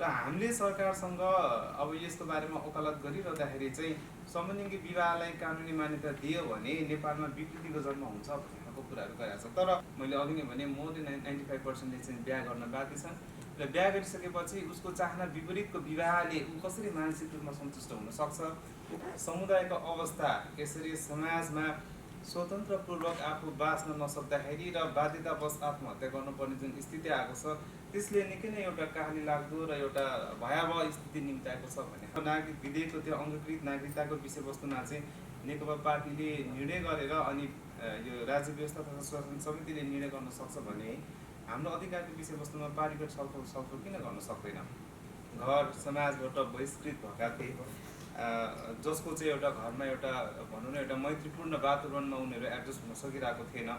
र हामीले सरकारसँग अब यसको बारेमा वकालत गरिरहँदाखेरि चाहिँ समलिङ्गी विवाहलाई कानुनी मान्यता दियो भने नेपालमा विकृतिको जन्म हुन्छ भन्ने खालको कुराहरू गरिरहेको छ। तर मैले अघि नै भने मोर देन 95% चाहिँ बिहा गर्न बाध्य छन् र बिहा गरिसकेपछि उसको चाहना विपरीतको विवाहले ऊ कसरी मानसिक रूपमा सन्तुष्ट हुन सक्छ। समुदायको अवस्था यसरी समाजमा स्वतन्त्रपूर्वक आफू बाँच्न नसक्दाखेरि र बाध्यतावश आत्महत्या गर्नुपर्ने जुन स्थिति आएको छ त्यसले निकै नै एउटा कहानी लाग्दो र एउटा भयावह स्थिति निम्ताएको छ भने नागरिक विधेयकको त्यो अङ्गीकृत नागरिकताको विषयवस्तुमा चाहिँ नेकपा पार्टीले निर्णय गरेर अनि यो राज्य व्यवस्था तथा शासन समितिले निर्णय गर्न सक्छ भने हाम्रो अधिकारको विषयवस्तुमा पार्टीको छलफल किन गर्न सक्दैन। घर समाजबाट बहिष्कृत भएका थिए जसको चाहिँ एउटा घरमा एउटा भनौँ न एउटा मैत्रीपूर्ण वातावरणमा उनीहरू एडजस्ट हुन सकिरहेको थिएन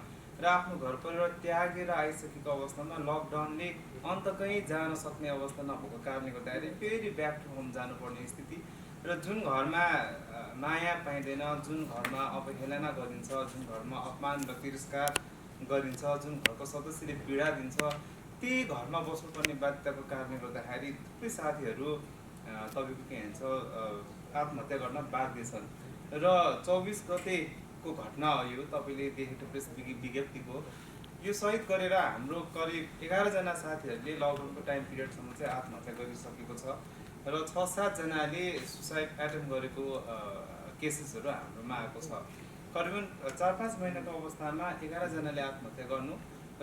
र आफ्नो घर परिवार त्यागेर आइसकेको अवस्थामा लकडाउनले अन्त कहीँ जान सक्ने अवस्था नभएको कारणले गर्दाखेरि फेरि ब्याक टु होम जानुपर्ने स्थिति र जुन घरमा माया पाइँदैन, जुन घरमा अवहेलना गरिन्छ, जुन घरमा अपमान र तिरस्कार गरिन्छ, जुन घरको सदस्यले पीडा दिन्छ, त्यही घरमा बस्नुपर्ने बाध्यताको कारणले गर्दाखेरि थुप्रै साथीहरू तपाईँको के भन्छ आत्महत्या गर्न बाध्य छन्। र 24 गतेको घटना हो यो, तपाईँले देखेको प्रेस विज्ञप्तिको यो सहित गरेर हाम्रो करिब 11 जना साथीहरूले लकडाउनको टाइम पिरियडसम्म चाहिँ आत्महत्या गरिसकेको छ र 6-7 जनाले सुसाइड एटेम्प गरेको केसेसहरू हाम्रोमा आएको छ। करिबन 4-5 महिनाको अवस्थामा 11 जनाले आत्महत्या गर्नु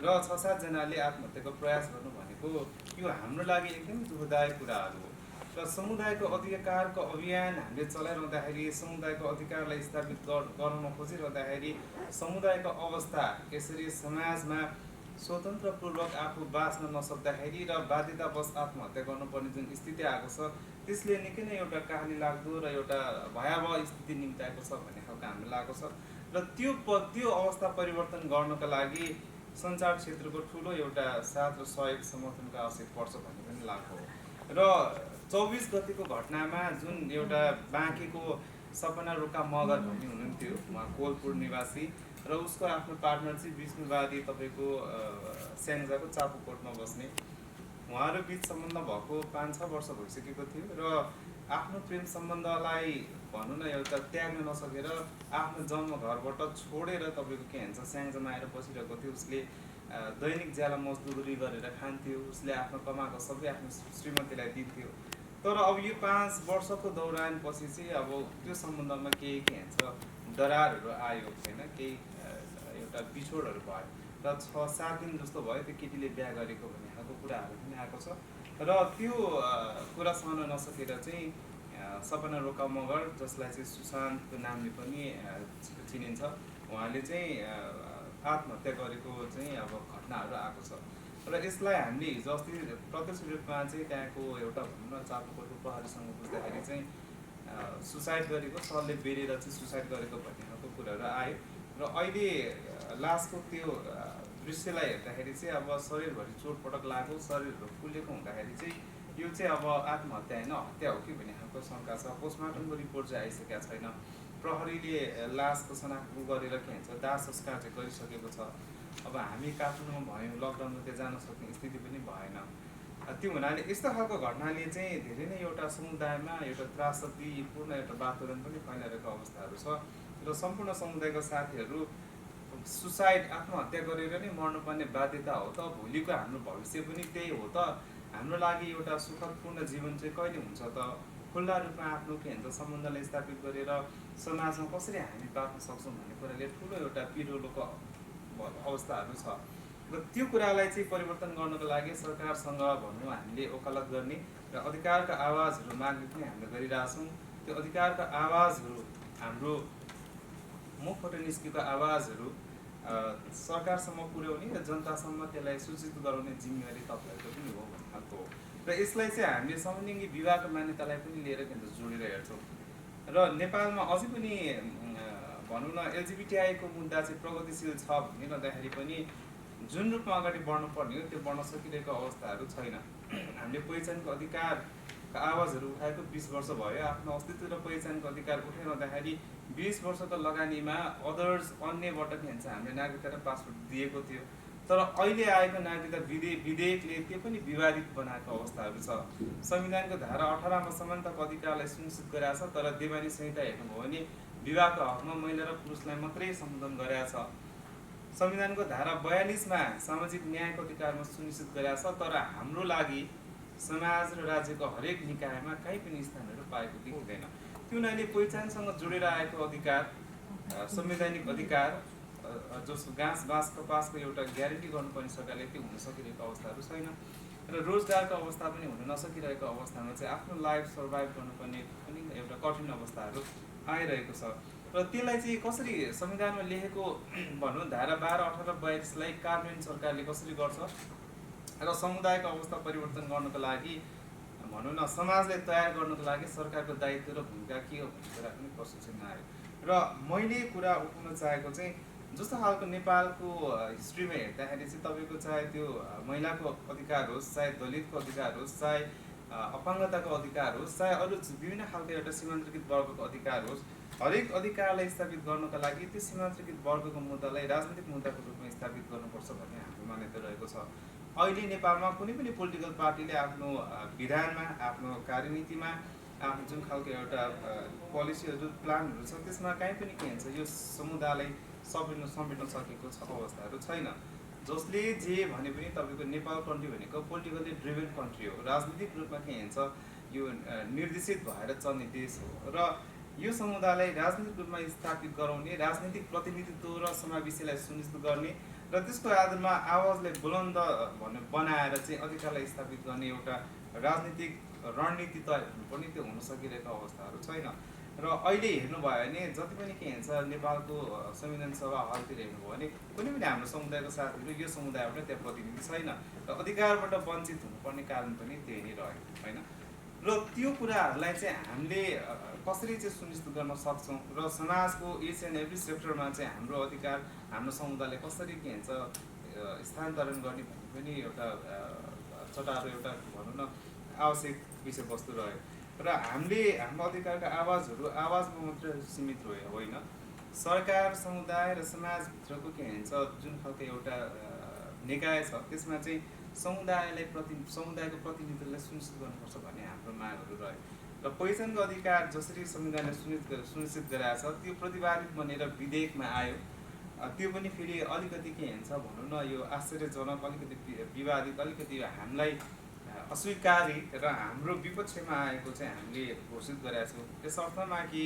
र 6-7 जनाले आत्महत्याको प्रयास गर्नु भनेको यो हाम्रो लागि एकदमै दुःखदायक कुराहरू हो। र समुदायको अधिकारको अभियान हामीले चलाइरहँदाखेरि, समुदायको अधिकारलाई स्थापित गर्न खोजिरहँदाखेरि समुदायको अवस्था यसरी समाजमा स्वतन्त्रपूर्वक आफू बाँच्न नसक्दाखेरि र बाध्यतावश आत्महत्या गर्नुपर्ने जुन स्थिति आएको छ त्यसले निकै नै एउटा कहानी लाग्दो र एउटा भयावह स्थिति निम्ताएको छ भन्ने खालको हामीलाई लागेको छ। र त्यो अवस्था परिवर्तन गर्नको लागि सञ्चार क्षेत्रको ठुलो एउटा साथ र सहयोग समर्थनको आवश्यक पर्छ भन्ने पनि लागेको हो। र 24 गतिको घटनामा जुन एउटा बाँकेको सपना रोका मगर भन्ने हुनुहुन्थ्यो, उहाँ कोलपुर निवासी र उसको आफ्नो पार्टनर चाहिँ विष्णुवादी तपाईँको स्याङ्जाको चापुकोटमा बस्ने, उहाँहरू बिच सम्बन्ध भएको 5-6 वर्ष भइसकेको थियो र आफ्नो प्रेम सम्बन्धलाई भनौँ न एउटा त्याग्न नसकेर आफ्नो जन्म घरबाट छोडेर तपाईँको के भन्छ स्याङ्जामा आएर बसिरहेको थियो। उसले दैनिक ज्याला मजदुरी गरेर खान्थ्यो, उसले आफ्नो कमाएको सबै आफ्नो श्रीमतीलाई दिन्थ्यो। तर अब यो 5 वर्षको दौरान पछि चाहिँ अब त्यो सम्बन्धमा केही के भन्छ दरारहरू आयो होइन, केही एउटा बिछोडहरू भयो र 6-7 दिन जस्तो भयो त्यो केटीले बिहा गरेको भन्ने खालको कुराहरू पनि आएको छ। र त्यो कुरा सहन नसकेर चाहिँ सपना रोका मगर, जसलाई चाहिँ सुशान्तको नामले पनि चिनिन्छ, उहाँले चाहिँ आत्महत्या गरेको चाहिँ अब घटनाहरू आएको छ। र यसलाई हामीले हिजो अस्ति प्रत्यक्ष रूपमा चाहिँ त्यहाँको एउटा भनौँ न चापुकोटको प्रहरीसँग बुझ्दाखेरि चाहिँ सुसाइड गरेको, सरले बेरेर चाहिँ सुसाइड गरेको भन्ने खालको कुराहरू आयो। र अहिले लासको त्यो दृश्यलाई हेर्दाखेरि चाहिँ अब शरीरभरि चोटपटक लाग्यो, शरीरहरू फुलेको हुँदाखेरि चाहिँ यो चाहिँ अब आत्महत्या होइन हत्या हो कि भन्ने खालको शङ्का छ। पोस्टमार्टमको रिपोर्ट चाहिँ आइसकेको छैन। प्रहरीले लासको शनाख्त गरेर के भन्छ दाह संस्कार चाहिँ गरिसकेको छ। अब हामी काठमाडौँमा भयौँ, लकडाउनमा त्यहाँ जान सक्ने स्थिति पनि भएन। त्यो हुनाले यस्तो खालको घटनाले चाहिँ धेरै नै एउटा समुदायमा एउटा त्रासदीपूर्ण एउटा वातावरण पनि फैलाइरहेको अवस्थाहरू छ। र सम्पूर्ण समुदायका साथीहरू सुसाइड आत्महत्या गरेर नै मर्नुपर्ने बाध्यता हो त, भोलिको हाम्रो भविष्य पनि त्यही हो त, हाम्रो लागि एउटा सुखदपूर्ण जीवन चाहिँ कहिले हुन्छ त, खुल्ला रूपमा आफ्नो के भन्छ सम्बन्धलाई स्थापित गरेर समाजमा कसरी हामी बाँच्न सक्छौँ भन्ने कुराले ठुलो एउटा पिरोलोको अवस्थाहरू छ। र त्यो कुरालाई चाहिँ परिवर्तन गर्नको लागि सरकारसँग भनौँ हामीले वकालत गर्ने र अधिकारका आवाजहरू माग्ने पनि हामीले गरिरहेछौँ। त्यो अधिकारका आवाजहरू हाम्रो मुखबाट निस्केको आवाजहरू सरकारसम्म पुर्याउने र जनतासम्म त्यसलाई सूचित गराउने जिम्मेवारी तपाईँहरूको पनि हो भन्ने खालको हो। र यसलाई चाहिँ हामीले समलिङ्गी विवाहको मान्यतालाई पनि लिएर जोडेर हेर्छौँ। र नेपालमा अझै पनि भनौँ न एलजिबिटिआईको मुद्दा चाहिँ प्रगतिशील छ भन्ने गर्दाखेरि पनि जुन रूपमा अगाडि बढ्नुपर्ने हो त्यो बढ्न सकिरहेको अवस्थाहरू छैन। हामीले पहिचानको अधिकारका आवाजहरू उठाएको 20 वर्ष भयो। आफ्नो अस्तित्व र पहिचानको अधिकार उठाइरहँदाखेरि 20 वर्षको लगानीमा अन्यबाट के भन्छ हामीले नागरिकता र पासपोर्ट दिएको थियो। तर अहिले आएको नागरिकता विधेयकले त्यो पनि विवादित बनाएको अवस्थाहरू छ। संविधानको धारा 18 मा समानताको अधिकारलाई सुनिश्चित गरेका छ, तर देवानी संहिता हेर्नुभयो भने विवाहको हकमा महिला र पुरुषलाई मात्रै सम्बोधन गरेका छ। संविधानको धारा 42 मा सामाजिक न्यायको अधिकारमा सुनिश्चित गरेका छ, तर हाम्रो लागि समाज र राज्यको हरेक निकायमा कहीँ पनि स्थानहरू पाएको देखिँदैन। त्यो उनीहरूले पहिचानसँग जोडेर आएको अधिकार, संवैधानिक अधिकार, जसको घाँस बाँस कपासको एउटा ग्यारेन्टी गर्नुपर्ने सरकारले त्यो हुन सकिरहेको अवस्थाहरू छैन र रोजगारको अवस्था पनि हुन नसकिरहेको अवस्थामा चाहिँ आफ्नो लाइफ सर्भाइभ गर्नुपर्ने पनि एउटा कठिन अवस्थाहरू आइरहेको छ। र त्यसलाई चाहिँ कसरी संविधानमा लेखेको भनौँ धारा 12, 18, 42 लाई कार्यान्वयन सरकारले कसरी गर्छ र समुदायको अवस्था परिवर्तन गर्नको लागि भनौँ न समाजलाई तयार गर्नको लागि सरकारको दायित्व र भूमिका के हो भन्ने कुरा पनि प्रश्न आयो। र मैले कुरा उठाउन चाहेको चाहिँ जस्तो खालको नेपालको हिस्ट्रीमा हेर्दाखेरि चाहिँ तपाईँको चाहे त्यो महिलाको अधिकार होस्, चाहे दलितको अधिकार होस्, चाहे अपाङ्गताको अधिकार होस्, चाहे अरू विभिन्न खालको एउटा सीमान्तकृत वर्गको अधिकार होस्, हरेक अधिकारलाई स्थापित गर्नको लागि त्यो सीमान्तकृत वर्गको मुद्दालाई राजनीतिक मुद्दाको रूपमा स्थापित गर्नुपर्छ भन्ने हाम्रो मान्यता रहेको छ। अहिले नेपालमा कुनै पनि पोलिटिकल पार्टीले आफ्नो विधानमा, आफ्नो कार्यनीतिमा, आफ्नो जुन खालको एउटा पोलिसीहरू प्लानहरू छ त्यसमा कहीँ पनि के हुन्छ यो समुदायलाई समेट्न सकेको अवस्थाहरू छैन। जसले जे भने पनि तपाईँको नेपाल कन्ट्री भनेको पोलिटिकली ड्रिभन कन्ट्री हो, राजनीतिक रूपमा के हुन्छ यो निर्देशित भएर चल्ने देश हो र यो समुदायलाई राजनीतिक रूपमा स्थापित गराउने, राजनीतिक प्रतिनिधित्व र समावेशीलाई सुनिश्चित गर्ने र त्यसको आधारमा आवाजलाई बुलन्द बनाएर चाहिँ अधिकारलाई स्थापित गर्ने एउटा राजनीतिक रणनीति तय हुनुपर्ने, त्यो हुन सकिरहेको अवस्थाहरू छैन। र अहिले हेर्नुभयो भने जति पनि के हुन्छ नेपालको संविधान सभा हलतिर हेर्नुभयो भने कुनै पनि हाम्रो समुदायको साथीहरू यो समुदायबाट त्यहाँ प्रतिनिधि छैन र अधिकारबाट वञ्चित हुनुपर्ने कारण पनि त्यही नै रह्यो होइन। र त्यो कुराहरूलाई चाहिँ हामीले कसरी चाहिँ सुनिश्चित गर्न सक्छौँ र समाजको इच एन्ड एभ्री सेक्टरमा चाहिँ हाम्रो अधिकार, हाम्रो समुदायलाई कसरी के हुन्छ स्थानान्तरण गर्ने भन्ने पनि एउटा चटारो एउटा भनौँ न आवश्यक विषयवस्तु रह्यो। र हामीले हाम्रो अधिकारका आवाजमा मात्र सीमित होइन, सरकार, समुदाय र समाजभित्रको के हुन्छ जुन खालको एउटा निकाय छ त्यसमा चाहिँ समुदायको प्रतिनिधित्वलाई सुनिश्चित गर्नुपर्छ भन्ने हाम्रो मागहरू रह्यो। र पहिचानको अधिकार जसरी संविधानले सुनिश्चित गराएको छ त्यो प्रतिपादित बनेर विधेयकमा आयो, त्यो पनि फेरि अलिकति के हुन्छ भनौँ न यो आश्चर्यजनक, अलिकति विवादित, अलिकति हामीलाई अस्वीकारी र हाम्रो विपक्षमा आएको चाहिँ हामीले घोषित गरेका छौँ। त्यस अर्थमा कि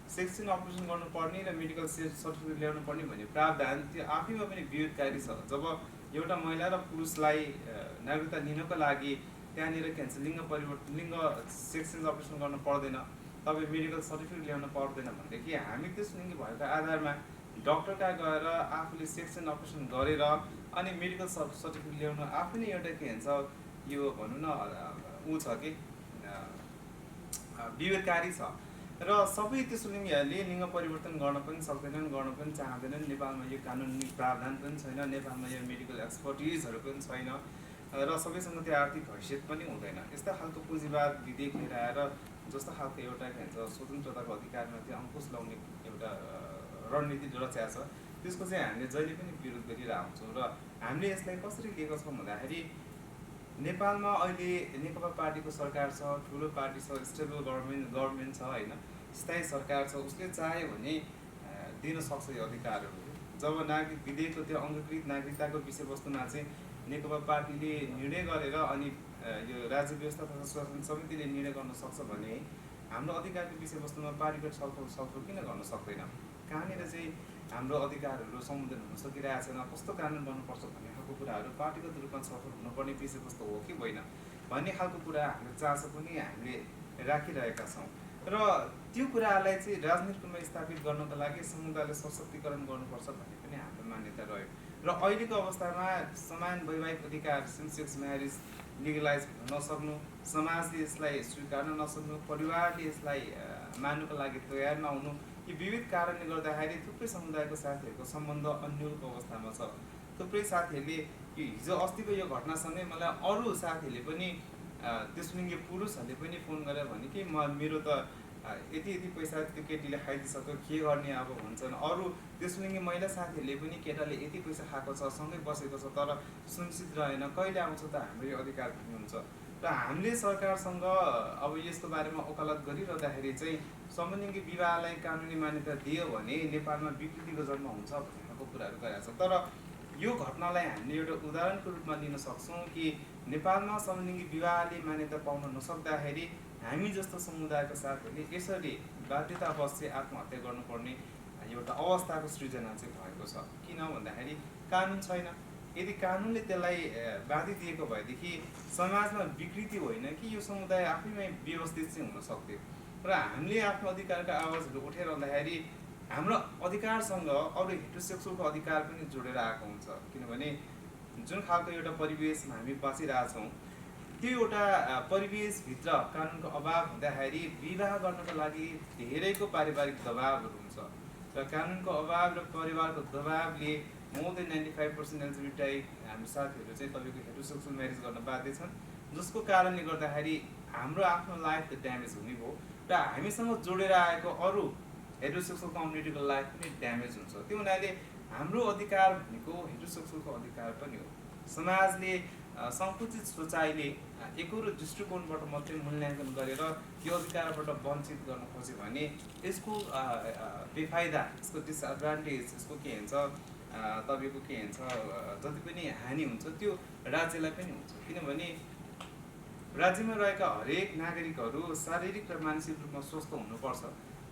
सेक्सन अपरेसन गर्नुपर्ने र मेडिकल सर्टिफिकेट ल्याउनु पर्ने भन्ने प्रावधान त्यो आफैमा पनि विरोधकारी छ। जब एउटा महिला र पुरुषलाई नागरिकता लिनको लागि त्यहाँनिर के भन्छ लिङ्ग सेक्सन अपरेसन गर्नु पर्दैन, तपाईँ मेडिकल सर्टिफिकेट ल्याउनु पर्दैन भनेदेखि हामी त्यस लिङ्गी भएको आधारमा डक्टर कहाँ गएर आफूले सेक्सन अपरेसन गरेर अनि मेडिकल सर्टिफिकेट ल्याउनु आफै नै एउटा के भन्छ यो भनौँ न ऊ छ कि विवेककारी छ। र सबै त्यसो लिङ्गीहरूले लिङ्ग परिवर्तन गर्न पनि सक्दैनन्, गर्न पनि चाहँदैनन्। नेपालमा यो कानुनी प्रावधान पनि छैन, नेपालमा यो मेडिकल एक्सपर्टिजहरू पनि छैन र सबैसँग त्यो आर्थिक हैसियत पनि हुँदैन। यस्ता खालको पुँजीवाद विधेयक लिएर आएर जस्तो खालको एउटा के भन्छ स्वतन्त्रताको अधिकारमा त्यो अङ्कुश लगाउने एउटा रणनीति रच्याएको छ, त्यसको चाहिँ हामीले जहिले पनि विरोध गरिरहेको हुन्छौँ। र हामीले यसलाई कसरी लिएको छौँ भन्दाखेरि नेपालमा अहिले नेकपा पार्टीको सरकार छ, ठुलो पार्टी छ, स्टेबल गभर्मेन्ट छ होइन, स्थायी सरकार छ, उसले चाह्यो भने दिन सक्छ यो अधिकारहरू। जब नागरिक विधेयकको त्यो अङ्गीकृत नागरिकताको विषयवस्तुमा चाहिँ नेकपा पार्टीले निर्णय गरेर अनि यो राज्य व्यवस्था तथा शासन समितिले निर्णय गर्न सक्छ भने हाम्रो अधिकारको विषयवस्तुमा पार्टीगत छलफल किन गर्न सक्दैन? कहाँनिर चाहिँ हाम्रो अधिकारहरू सम्बोधन हुन सकिरहेको छैन, कस्तो कानुन बन्नुपर्छ भन्ने खालको कुराहरू पार्टीगत रूपमा छलफल हुनुपर्ने विषयवस्तु हो कि होइन भन्ने खालको कुरा हाम्रो चासो पनि हामीले राखिरहेका छौँ। र त्यो कुराहरूलाई चाहिँ राजनीतिमा स्थापित गर्नको लागि समुदायलाई सशक्तिकरण गर्नुपर्छ भन्ने पनि हाम्रो मान्यता रह्यो। र अहिलेको अवस्थामा समान वैवाहिक अधिकार, सेम सेक्स म्यारेज लिगलाइज हुन नसक्नु, समाजले यसलाई स्वीकार्न नसक्नु, परिवारले यसलाई मान्नुको लागि तयार नहुनु, यी विविध कारणले गर्दाखेरि थुप्रै समुदायको साथीहरूको सम्बन्ध अन्यलको अवस्थामा छ। थुप्रै साथीहरूले हिजो अस्तिको यो घटनासँगै मलाई अरू साथीहरूले पनि त्यसलिङ्गे पुरुषहरूले पनि फोन गरेर भने कि मेरो त यति यति पैसा त्यो केटीले खाइदिइसक्यो के गर्ने अब भन्छन्। अरू त्यसलिङ्गी महिला साथीहरूले पनि केटाले यति पैसा खाएको छ, सँगै बसेको छ, तर सुनिश्चित रहेन, कहिले आउँछ त हाम्रो यो अधिकार भन्ने हुन्छ। र हामीले सरकारसँग अब यसको बारेमा वकालत गरिरहँदाखेरि चाहिँ समलिङ्गी विवाहलाई कानुनी मान्यता दियो भने नेपालमा विकृतिको जन्म हुन्छ भन्ने खालको कुराहरू गरेका छ। तर यो घटनालाई हामीले एउटा उदाहरणको रूपमा लिन सक्छौँ कि नेपालमा समलिङ्गी विवाहले मान्यता पाउन नसक्दाखेरि हामी जस्तो समुदायको साथीहरूले यसरी बाध्यतावश चाहिँ आत्महत्या गर्नुपर्ने एउटा अवस्थाको सृजना चाहिँ भएको छ। किन भन्दाखेरि कानुन छैन। यदि कानुनले त्यसलाई बाधा दिएको भएदेखि समाजमा विकृति होइन कि यो समुदाय आफैमै व्यवस्थित चाहिँ हुन सक्थ्यो। र हामीले आफ्नो अधिकारका आवाजहरू उठाइरहँदाखेरि हाम्रो अधिकारसँग अरू हेटेरोसेक्सुअलको अधिकार पनि जोडेर आएको हुन्छ। किनभने जुन खालको एउटा परिवेशमा हामी बाँचिरहेछौँ त्यो एउटा परिवेशभित्र कानुनको अभाव हुँदाखेरि विवाह गर्नको लागि धेरैको पारिवारिक दबावहरू हुन्छ। र कानुनको अभाव र परिवारको दबावले मोर देन 95% एलजिबिटी हाम्रो साथीहरू चाहिँ तपाईँको हेटेरोसेक्सुअल म्यारेज गर्न बाध्य छन्, जसको कारणले गर्दाखेरि हाम्रो आफ्नो लाइफ त ड्यामेज हुने भयो र हामीसँग जोडेर आएको अरू हेटेरोसेक्सुअल कम्युनिटीको लाइफ पनि ड्यामेज हुन्छ। त्यो हुनाले हाम्रो अधिकार भनेको हेटेरोसेक्सुअलको अधिकार पनि हो। समाजले सङ्कुचित सोचाइले एकरो दृष्टिकोणबाट मात्रै मूल्याङ्कन गरेर यो अधिकारबाट वञ्चित गर्न खोज्यो भने यसको बेफाइदा, यसको डिसएडभान्टेज, यसको के हुन्छ तपाईँको के हुन्छ जति पनि हानि हुन्छ त्यो राज्यलाई पनि हुन्छ। किनभने राज्यमा रहेका हरेक नागरिकहरू शारीरिक र मानसिक रूपमा स्वस्थ हुनुपर्छ,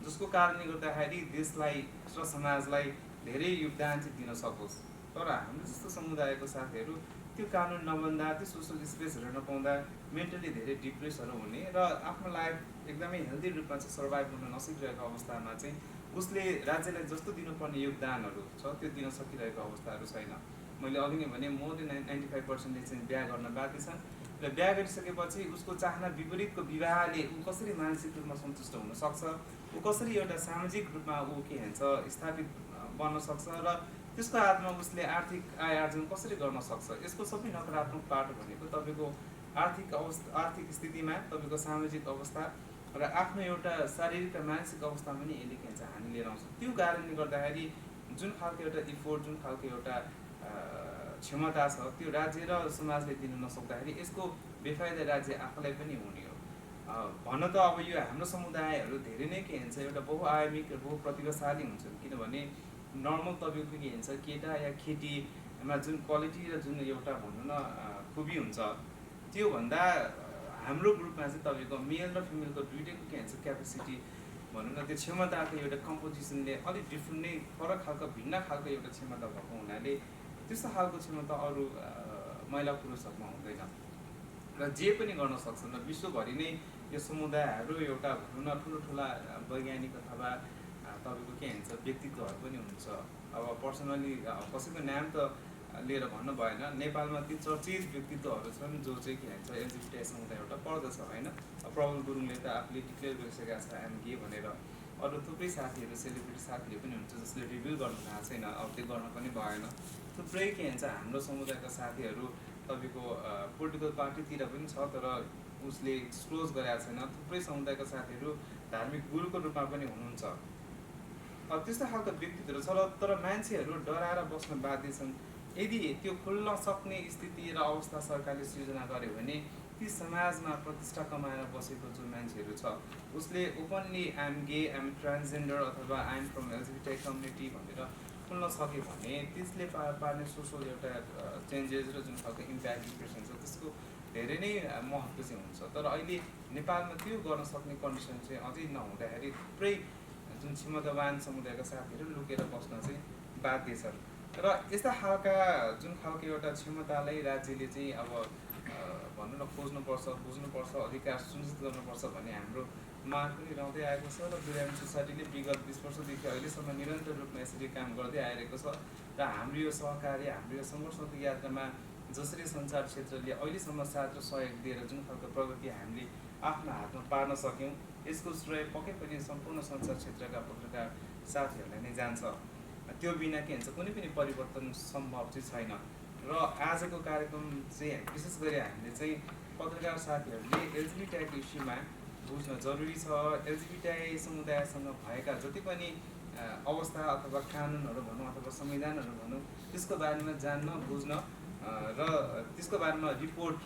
जसको कारणले गर्दाखेरि देशलाई र समाजलाई धेरै योगदान चाहिँ दिन सकोस्। तर हाम्रो जस्तो समुदायको साथीहरू त्यो कानुन नबन्दा, त्यो सोसल स्पेसहरू नपाउँदा मेन्टली धेरै डिप्रेसहरू हुने र आफ्नो लाइफ एकदमै हेल्दी रूपमा चाहिँ सर्भाइभ हुन नसकिरहेको अवस्थामा चाहिँ उसले राज्यलाई जस्तो दिनुपर्ने योगदानहरू छ त्यो दिन सकिरहेको अवस्थाहरू छैन। मैले अघि नै भने मोर देन 95%ले चाहिँ बिहा गर्न बाध्य छन् र बिहा गरिसकेपछि उसको चाहना विपरीतको विवाहले ऊ कसरी मानसिक रूपमा सन्तुष्ट हुन सक्छ, ऊ कसरी एउटा सामाजिक रूपमा ऊ के भन्छ स्थापित बन्न सक्छ र त्यसको हातमा उसले आर्थिक आय आर्जन कसरी गर्न सक्छ। यसको सबै नकारात्मक पाटो भनेको तपाईँको आर्थिक स्थितिमा, तपाईँको सामाजिक अवस्था र आफ्नो एउटा शारीरिक र मानसिक अवस्थामा पनि यसले के भन्छ हानि लिएर आउँछ। त्यो कारणले गर्दाखेरि जुन खालको एउटा इफोर्ट, जुन खालको एउटा क्षमता छ त्यो राज्य र समाजले दिन नसक्दाखेरि यसको बेफाइदा राज्य आफूलाई पनि हुने हो। भन्न त अब यो हाम्रो समुदायहरू धेरै नै के भन्छ एउटा बहुआयामिक र बहुप्रतिभाशाली हुन्छन्। किनभने नर्मल तपाईँको के भन्छ केटा या केटीमा जुन क्वालिटी र जुन एउटा भनौँ न खुबी हुन्छ त्योभन्दा हाम्रो ग्रुपमा चाहिँ तपाईँको मेल र फिमेलको दुइटैको के भन्छ क्यापेसिटी भनौँ न त्यो क्षमताको एउटा कम्पोजिसनले अलिक डिफ्रेन्ट नै फरक खालको भिन्न खालको एउटा क्षमता भएको हुनाले त्यस्तो खालको क्षमता अरू महिला पुरुषहरूमा हुँदैन र जे पनि गर्न सक्छन्। र विश्वभरि नै यो समुदायहरू एउटा भनौँ न ठुला वैज्ञानिक अथवा तपाईँको के भन्छ व्यक्तित्वहरू पनि हुनुहुन्छ। अब पर्सनली कसैको नाम त लिएर भन्नु भएन, नेपालमा ती चर्चित व्यक्तित्वहरू छन् जो चाहिँ के भन्छ एलजिबिटी समुदायबाट पर्दछ होइन। प्रबल गुरुङले त आफूले डिक्लेयर गरिसकेका छ आइएम गे भनेर। अरू थुप्रै साथीहरू सेलिब्रिटी साथीहरू पनि हुन्छ जसले रिभिल गर्नु भएको छैन, अब त्यो गर्न पनि भएन। थुप्रै के भन्छ हाम्रो समुदायका साथीहरू तपाईँको पोलिटिकल पार्टीतिर पनि छ तर उसले एक्सप्लोज गरेका छैन। थुप्रै समुदायका साथीहरू धार्मिक गुरुको रूपमा पनि हुनुहुन्छ। त्यस्तो खालको व्यक्तित्वहरू छ तर मान्छेहरू डराएर बस्न बाध्य छन्। यदि त्यो खुल्न सक्ने स्थिति र अवस्था सरकारले सृजना गर्यो भने ती समाजमा प्रतिष्ठा कमाएर बसेको जो मान्छेहरू छ उसले openly I'm gay, I'm transgender अथवा आइएम फ्रम एलजिबिटी कम्युनिटी भनेर खुल्न सक्यो भने त्यसले पार्ने सोसल एउटा चेन्जेस र जुन खालको इम्प्याक्ट इम्प्रेसन छ त्यसको धेरै नै महत्त्व चाहिँ हुन्छ। तर अहिले नेपालमा त्यो गर्न सक्ने कन्डिसन चाहिँ अझै नहुँदाखेरि थुप्रै जुन क्षमतावान समुदायका साथीहरू लुकेर बस्न चाहिँ बाध्य छन्। र यस्ता खालका जुन खालको एउटा क्षमतालाई राज्यले चाहिँ अब भनौँ न खोज्नुपर्छ, बुझ्नुपर्छ, अधिकार सुनिश्चित गर्नुपर्छ भन्ने हाम्रो माग पनि रहँदै आएको छ। र बिरामी सोसाइटीले विगत 20 वर्षदेखि अहिलेसम्म निरन्तर रूपमा यसरी काम गर्दै आइरहेको छ। र हाम्रो यो सहकार्य, हाम्रो यो सङ्घर्षको यात्रामा जसरी सञ्चार क्षेत्रले अहिलेसम्म साथ र सहयोग दिएर जुन खालको प्रगति हामीले आफ्नो हातमा पार्न सक्यौँ यसको श्रेय पक्कै पनि सम्पूर्ण सञ्चार क्षेत्रका पत्रकार साथीहरूलाई नै जान्छ। त्यो बिना के भन्छ कुनै पनि परिवर्तन सम्भव चाहिँ छैन। र आजको कार्यक्रम चाहिँ विशेष गरी हामीले चाहिँ पत्रकार साथीहरूले एलजिबिटी इस्युमा बुझ्न जरुरी छ। एलजिबिटिआई समुदायसँग भएका जति पनि अवस्था अथवा कानुनहरू भनौँ अथवा संविधानहरू भनौँ त्यसको बारेमा जान्न बुझ्न र त्यसको बारेमा रिपोर्ट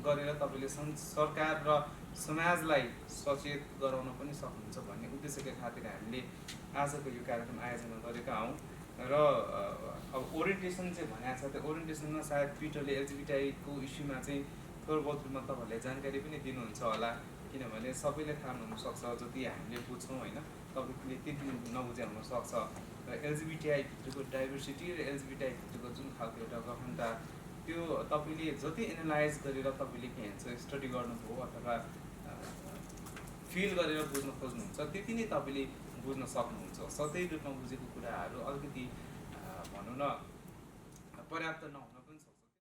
गरेर तपाईँले सरकार र समाजलाई सचेत गराउन पनि सक्नुहुन्छ भन्ने उद्देश्यका खातिर हामीले आजको यो कार्यक्रम आयोजना गरेका हौँ। र अब ओरिएन्टेसन चाहिँ भनेको छ, त्यो ओरिएन्टेसनमा सायद ट्विटरले एलजिबिटिआईको इस्युमा चाहिँ थोर बहुत रूपमा तपाईँहरूले जानकारी पनि दिनुहुन्छ होला, किनभने सबैले थाहा हुनसक्छ जति हामीले बुझ्छौँ होइन, तपाईँले त्यति नबुझे हुनसक्छ। र एलजिबिटिआईभित्रको डाइभर्सिटी र एलजिबिटिआईभित्रको जुन खालको एउटा गहनता त्यो तपाईँले जति एनालाइज गरेर तपाईँले के भन्छ स्टडी गर्नुभयो अथवा फिल गरेर बुझ्न खोज्नुहुन्छ त्यति नै तपाईँले बुझ्न सक्नुहुन्छ। सतै रूपमा बुझेको कुराहरू अलिकति भनौँ न पर्याप्त नहुन